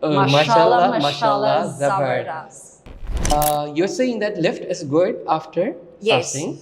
Mashallah, Mashallah, mashallah, zabardast. You're saying that lift is good after Yes. fasting?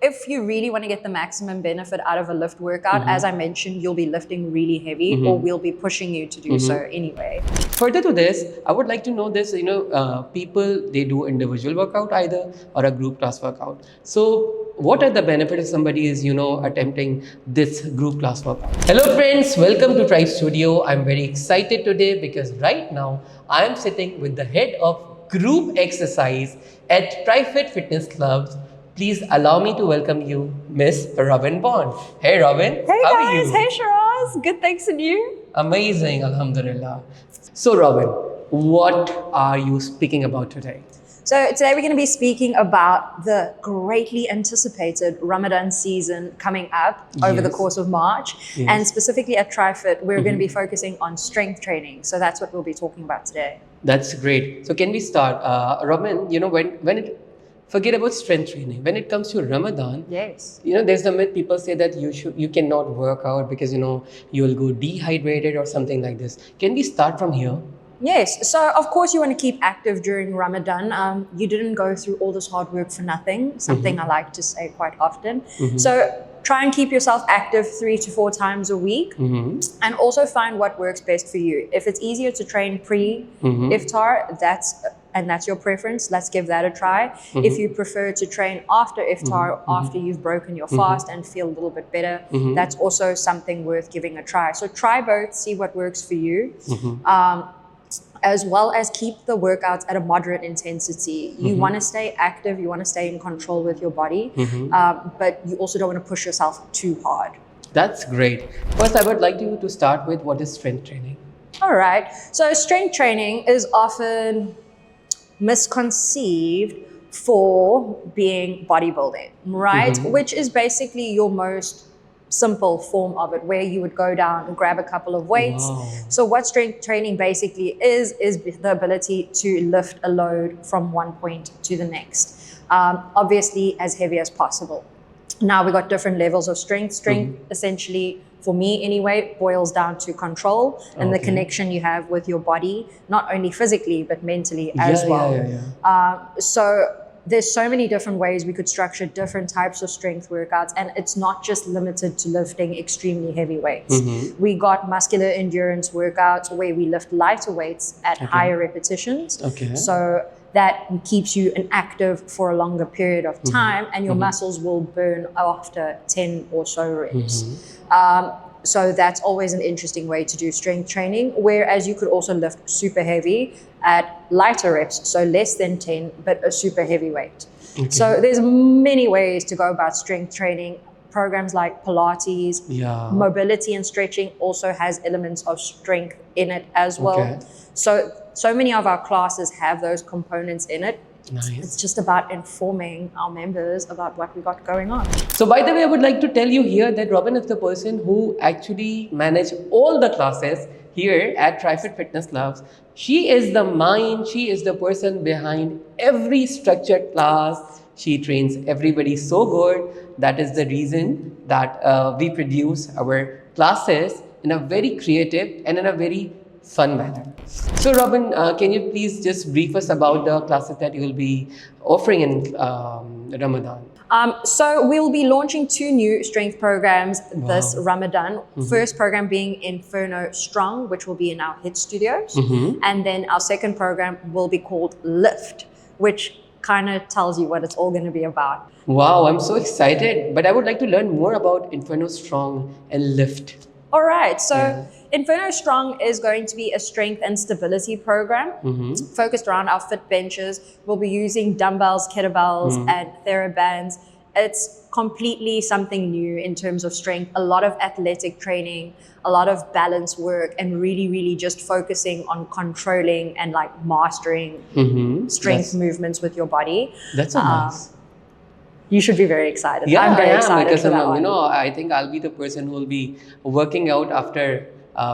If you really want to get the maximum benefit out of a lift workout, as I mentioned, you'll be lifting really heavy, or we'll be pushing you to do so anyway. Further to this, I would like to know this, people, they do individual workout either or a group class workout. So what are the benefits if somebody is, attempting this group class workout? Hello friends, welcome to TriFit Studio. I'm very excited today because right now I am sitting with the head of Group Exercise at TriFit Fitness Clubs. Please allow me to welcome you, Miss Robin Bond. Hey Robin, Hey how are guys, you? hey Shiraz, good thanks and you? Amazing, Alhamdulillah. So Robin, what are you speaking about today? So today we're going to be speaking about the greatly anticipated Ramadan season coming up over the Yes. course of March. Yes. And specifically at TriFit, we're going to be focusing on strength training. So that's what we'll be talking about today. That's great. So can we start? Robin, forget about strength training. When it comes to Ramadan, Yes. there's the myth people say that you cannot work out because you'll go dehydrated or something like this. Can we start from here? Yes, so of course you want to keep active during Ramadan. You didn't go through all this hard work for nothing, something I like to say quite often. So try and keep yourself active 3 to 4 times a week, and also find what works best for you. If it's easier to train pre-iftar, that's your preference, let's give that a try. If you prefer to train after iftar, after you've broken your fast and feel a little bit better, that's also something worth giving a try. So try both, see what works for you. As well as keep the workouts at a moderate intensity. You want to stay active, you want to stay in control with your body, but you also don't want to push yourself too hard. That's great. First, I would like you to start with what is strength training. All right, so strength training is often misconceived for being bodybuilding, right? Which is basically your most simple form of it, where you would go down and grab a couple of weights. Wow. So what strength training basically is the ability to lift a load from one point to the next, obviously as heavy as possible. Now we got different levels of strength. Strength essentially, for me anyway, boils down to control and the connection you have with your body, not only physically but mentally as well. So there's so many different ways we could structure different types of strength workouts, and it's not just limited to lifting extremely heavy weights. We got muscular endurance workouts where we lift lighter weights at higher repetitions. So that keeps you inactive for a longer period of time, and your muscles will burn after 10 or so reps. So that's always an interesting way to do strength training, whereas you could also lift super heavy at lighter reps, so less than 10, but a super heavy weight. So there's many ways to go about strength training. Programs like Pilates, mobility and stretching also has elements of strength in it as well. So many of our classes have those components in it. Nice. It's just about informing our members about what we got going on. So by the way, I would like to tell you here that Robin is the person who actually manage all the classes here at TriFit Fitness Clubs. She is the mind, she is the person behind every structured class. She trains everybody so good. That is the reason that we produce our classes in a very creative and in a very fun manner. So Robin, can you please just brief us about the classes that you will be offering in Ramadan? So we'll be launching 2 new strength programs this Ramadan. First program being Inferno Strong, which will be in our HIIT studios. And then our second program will be called Lift, which kind of tells you what it's all going to be about. Wow, I'm so excited. But I would like to learn more about Inferno Strong and Lift. All right, so Inferno Strong is going to be a strength and stability program focused around our fit benches. We'll be using dumbbells, kettlebells, and TheraBands. It's completely something new in terms of strength, a lot of athletic training, a lot of balance work, and really just focusing on controlling and like mastering strength movements with your body. That's so nice. You should be very excited. Yeah, I'm very I am, excited because for that one. I think I'll be the person who will be working out after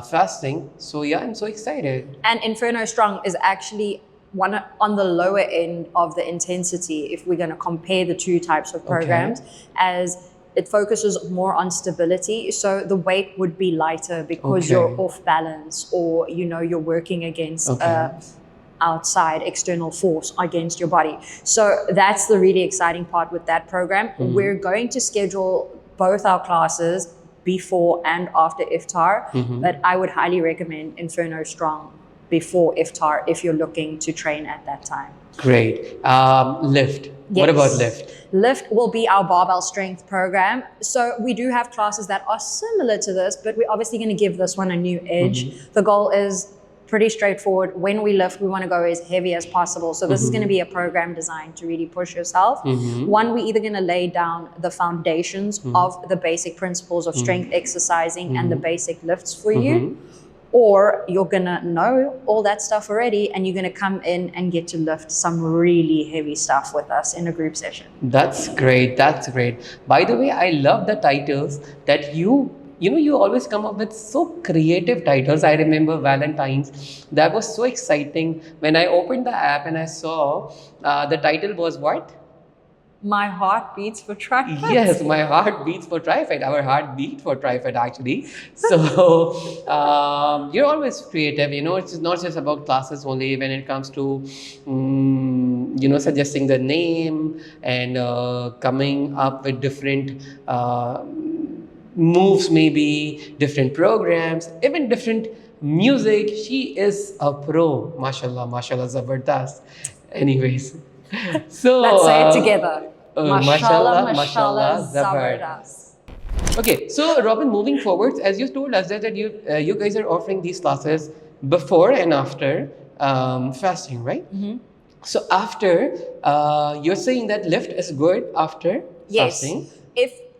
fasting. So yeah, I'm so excited. And Inferno Strong is actually one on the lower end of the intensity if we're going to compare the 2 types of programs, as it focuses more on stability. So the weight would be lighter because Okay. you're off balance, or you're working against Okay. outside external force against your body. So that's the really exciting part with that program. We're going to schedule both our classes before and after iftar, but I would highly recommend Inferno Strong before iftar if you're looking to train at that time. Great. Lift. What Yes. about lift? Lift will be our barbell strength program. So we do have classes that are similar to this, but we're obviously going to give this one a new edge. The goal is pretty straightforward. When we lift, we want to go as heavy as possible. So this is going to be a program designed to really push yourself. One, we're either going to lay down the foundations of the basic principles of strength exercising and the basic lifts for you, or you're going to know all that stuff already and you're going to come in and get to lift some really heavy stuff with us in a group session. That's great. That's great. By the way, I love the titles that you always come up with so creative titles. I remember Valentine's. That was so exciting. When I opened the app and I saw the title was what? My heart beats for TriFit. Yes, my heart beats for TriFit. Our heart beat for TriFit actually. So you're always creative. It's not just about classes only. When it comes to suggesting the name and coming up with different moves, maybe different programs, even different music. She is a pro. Mashallah, mashallah, zabardast. Anyways, so Let's say it together. Mashallah, mashallah, zabardast. zabardast. Okay, so Robin, moving forward, as you told us that you guys are offering these classes before and after fasting, right? So after, you're saying that lift is good after fasting.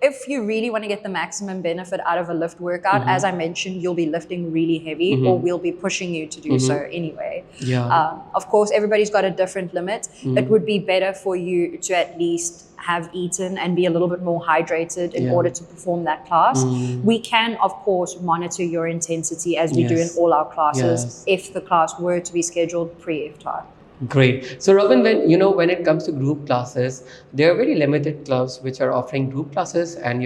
If you really want to get the maximum benefit out of a lift workout, as I mentioned, you'll be lifting really heavy, or we'll be pushing you to do so anyway. Yeah. Of course, everybody's got a different limit. It would be better for you to at least have eaten and be a little bit more hydrated in order to perform that class. We can, of course, monitor your intensity as we do in all our classes if the class were to be scheduled pre-iftar. Great. So Robin, when it comes to group classes, there are very limited clubs which are offering group classes, and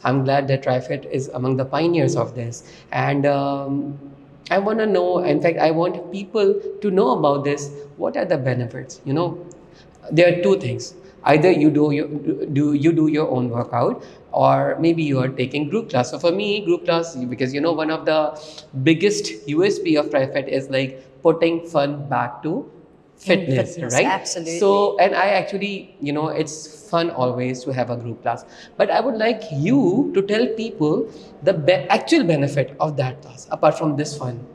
I'm glad that TriFit is among the pioneers of this. And I want to know, in fact, I want people to know about this. What are the benefits? There are two things. Either you do your own workout, or maybe you are taking group class. So for me, group class, because one of the biggest USP of TriFit is like putting fun back to fitness, right? Absolutely. So, and I actually, it's fun always to have a group class. But I would like you to tell people the actual benefit of that class, apart from this fun.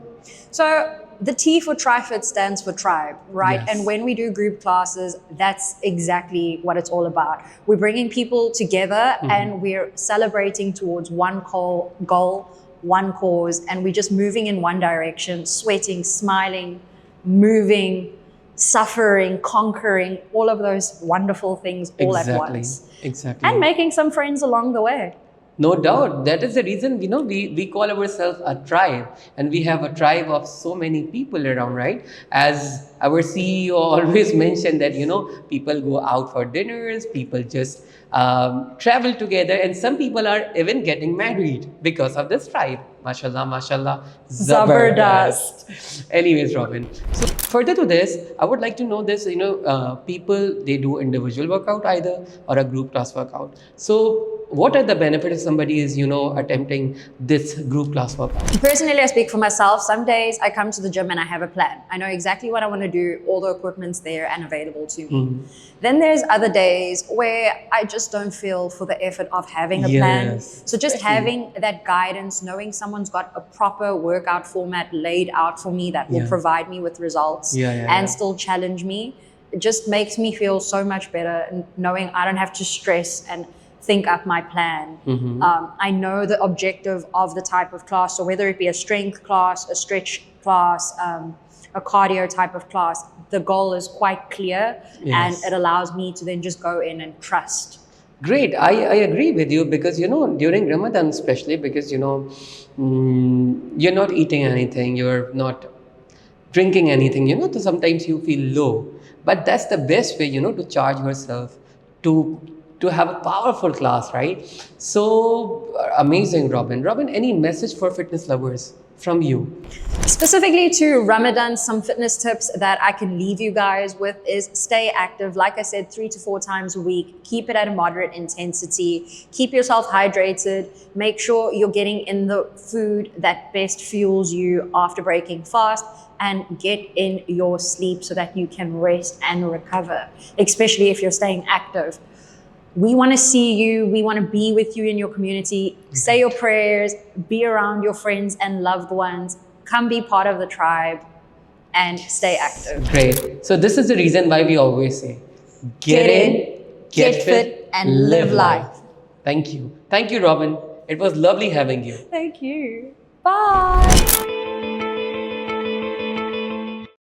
So the T for TriFit stands for tribe, right? Yes. And when we do group classes, that's exactly what it's all about. We're bringing people together and we're celebrating towards one goal, one cause, and we're just moving in one direction, sweating, smiling, moving, suffering, conquering, all of those wonderful things all at once. Exactly. And making some friends along the way. No doubt. That is the reason, we call ourselves a tribe, and we have a tribe of so many people around, right? As our CEO always mentioned that, people go out for dinners, people just travel together, and some people are even getting married because of this tribe. Mashallah, mashallah, zabardast. Anyways, Robin. So further to this, I would like to know this, people, they do individual workout either or a group class workout. So what are the benefits if somebody is, attempting this group class workout? Personally, I speak for myself. Some days I come to the gym and I have a plan. I know exactly what I want to do. All the equipment's there and available to me. Then there's other days where I just don't feel for the effort of having a plan. So just having that guidance, knowing someone's got a proper workout format laid out for me that will provide me with results and still challenge me, it just makes me feel so much better, knowing I don't have to stress and think up my plan. I know the objective of the type of class, so whether it be a strength class, a stretch class, a cardio type of class, the goal is quite clear and it allows me to then just go in and trust. Great. I agree with you because, during Ramadan especially, because, you're not eating anything, you're not drinking anything, so sometimes you feel low. But that's the best way, to charge yourself, to to have a powerful class, right? So amazing, Robin. Robin, any message for fitness lovers from you? Specifically to Ramadan, some fitness tips that I can leave you guys with is stay active. Like I said, 3 to 4 times a week. Keep it at a moderate intensity. Keep yourself hydrated. Make sure you're getting in the food that best fuels you after breaking fast, and get in your sleep so that you can rest and recover, especially if you're staying active. We want to see you. We want to be with you in your community. Say your prayers, be around your friends and loved ones. Come be part of the tribe and stay active. Great. So this is the reason why we always say, Get in, get fit, and live life. Thank you. Thank you, Robin. It was lovely having you. Thank you. Bye.